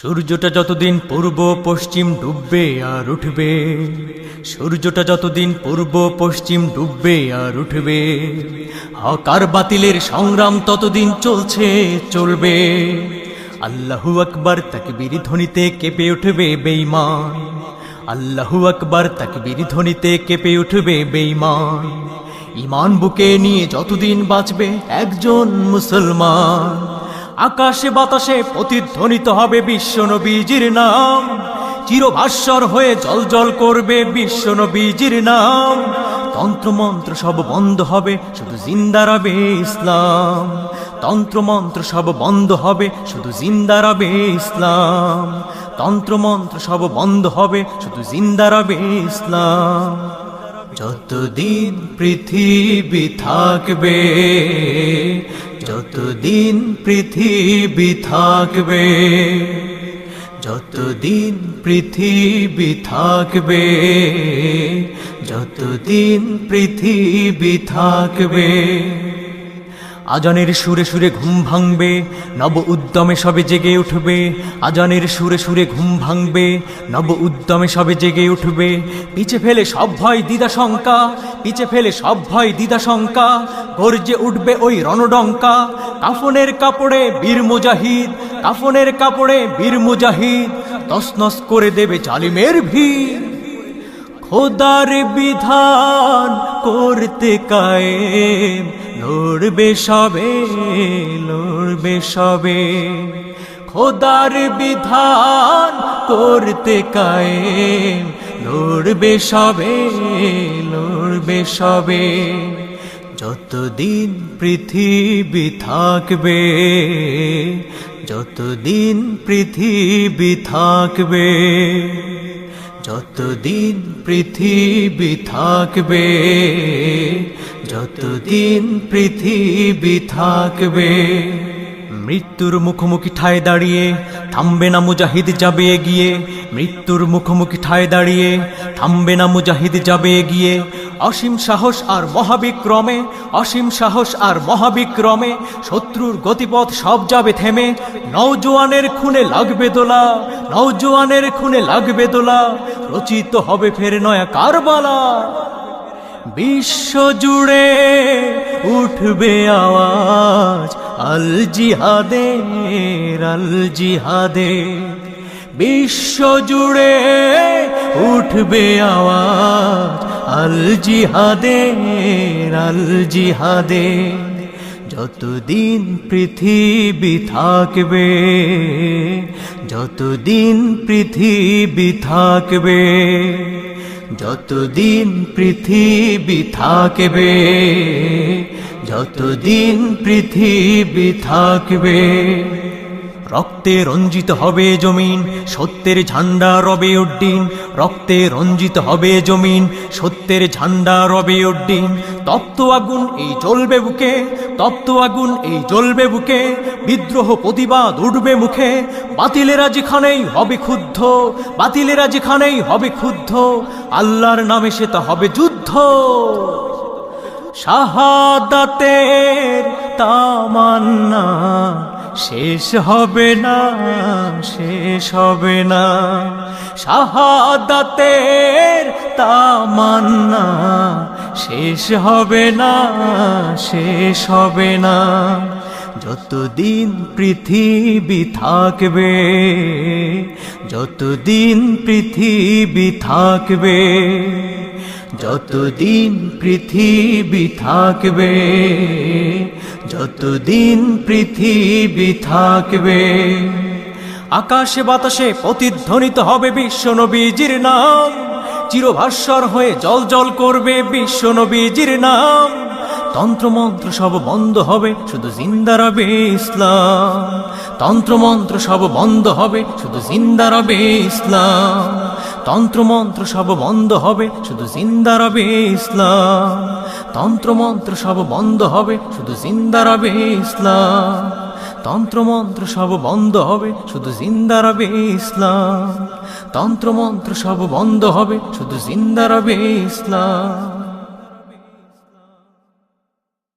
সূর্যটা যতদিন পূর্ব পশ্চিম ডুববে আর উঠবে, সূর্যটা যতদিন পূর্ব পশ্চিম ডুববে আর উঠবে, হক আর বাতিলের সংগ্রাম ততদিন চলছে চলবে। আল্লাহু আকবার তাকবীর ধ্বনিতে কেঁপে উঠবে বেঈমান, আল্লাহু আকবার তাকবীর ধ্বনিতে কেঁপে উঠবে বেঈমান। ঈমান বুকে নিয়ে যতদিন বাঁচবে একজন মুসলমান, আকাশে বাতাসে প্রতিধ্বনিত হবে বিশ্বনবীজির নাম, চিরভাস্বর হয়ে জলজল করবে বিশ্বনবীজির নাম। তন্ত্রমন্ত্র সব বন্ধ হবে, শুধু জিন্দা রবে ইসলাম। তন্ত্রমন্ত্র সব বন্ধ হবে, শুধু জিন্দা রবে ইসলাম। তন্ত্রমন্ত্র সব বন্ধ হবে, শুধু জিন্দা রবে ইসলাম। যতদিন পৃথিবী থাকবে, যতদিন পৃথিবী থাকবে, যতদিন পৃথিবী থাকবে, যতদিন পৃথিবী থাকবে। আজানের সুরে সুরে ঘুম ভাঙবে, নব উদ্যমে সবে জেগে উঠবে। আজানের সুরে সুরে ঘুম ভাঙবে, নব উদ্যমে সবে জেগে উঠবে। পিছে ফেলে সব ভয় দ্বিধা শঙ্কা, পিছে ফেলে সব ভয় দ্বিধা শঙ্কা, গর্জে উঠবে ওই রণডঙ্কা। কাফনের কাপড়ে বীর মুজাহিদ, কাফনের কাপড়ে বীর মুজাহিদ, তসনস করে দেবে জালিমের ভিড়। খোদার বিধান করতে কায়েম, লড়বে সবে, লড়বে সবে। খোদার বিধান করতে কায়েম, লড়বে সবে, লড়বে সবে। যতদিন পৃথিবী থাকবে, যতদিন পৃথিবী থাকবে, যতদিন পৃথিবী থাকবে, যতদিন পৃথিবী থাকবে। মৃত্যুর মুখোমুখি ঠায় দাঁড়িয়ে থামবে না মুজাহিদ যাবে এগিয়ে। মৃত্যুর মুখোমুখি ঠায় দাঁড়িয়ে থামবে না মুজাহিদ যাবে এগিয়ে। অসীম সাহস আর মহাবিক্রমে, অসীম সাহস আর মহাবিক্রমে, শত্রুর গতিপথ সব যাবে থেমে। নওজোয়ানের খুনে লাগবে দোলা, নওজোয়ানের খুনে লাগবে দোলা, রচিত হবে ফের নয়া কারবালা। বিশ্ব জুড়ে উঠবে আওয়াজ আল জিহাদের, আল জিহাদের। বিশ্ব জুড়ে উঠবে আওয়াজ আল জিহাদের, আল জিহাদের। যতদিন পৃথিবী থাকবে, যতদিন পৃথিবী থাকবে, যতদিন পৃথিবী থাকবে, যতদিন পৃথিবী থাকবে। রক্তে রঞ্জিত হবে জমিন, সত্যের ঝান্ডা রবে উড্ডিন। রক্তে রঞ্জিত হবে জমিন, সত্যের ঝান্ডা রবে উড্ডিন। তপ্ত আগুন এই জ্বলবে বুকে, তপ্ত আগুন এই জ্বলবে বুকে। বিদ্রোহ প্রতিবাদ উঠবে মুখে, বাতিলেরা যেখানেই হবে ক্ষুব্ধ, বাতিলেরা যেখানেই হবে ক্ষুব্ধ। আল্লাহর নামে সেটা হবে যুদ্ধ। শাহাদাতের তামান্না শেষ হবে না, শেষ হবে না। শাহাদাতের তামান্না শেষ হবে না, শেষ হবে না। যতদিন পৃথিবী থাকবে, যতদিন পৃথিবী থাকবে, যতদিন পৃথিবী থাকবে, যতদিন পৃথিবী থাকবে। আকাশে বাতাসে প্রতিধ্বনিত হবে বিশ্বনবীজির নাম, চিরভাস্বর হয়ে জলজল করবে বিশ্বনবীজির নাম। তন্ত্রমন্ত্র সব বন্ধ হবে, শুধু জিন্দা রবে ইসলাম। তন্ত্রমন্ত্র সব বন্ধ হবে, শুধু জিন্দা রবে ইসলাম। তন্ত্রমন্ত্র সব বন্ধ হবে, শুধু জিন্দা রবে ইসলাম। তন্ত্রমন্ত্র সব বন্ধ হবে, শুধু জিন্দা রবে ইসলাম। তন্ত্রমন্ত্র সব বন্ধ হবে, শুধু জিন্দা রবে ইসলাম। তন্ত্রমন্ত্র সব বন্ধ হবে, শুধু জিন্দা রবে ইসলাম।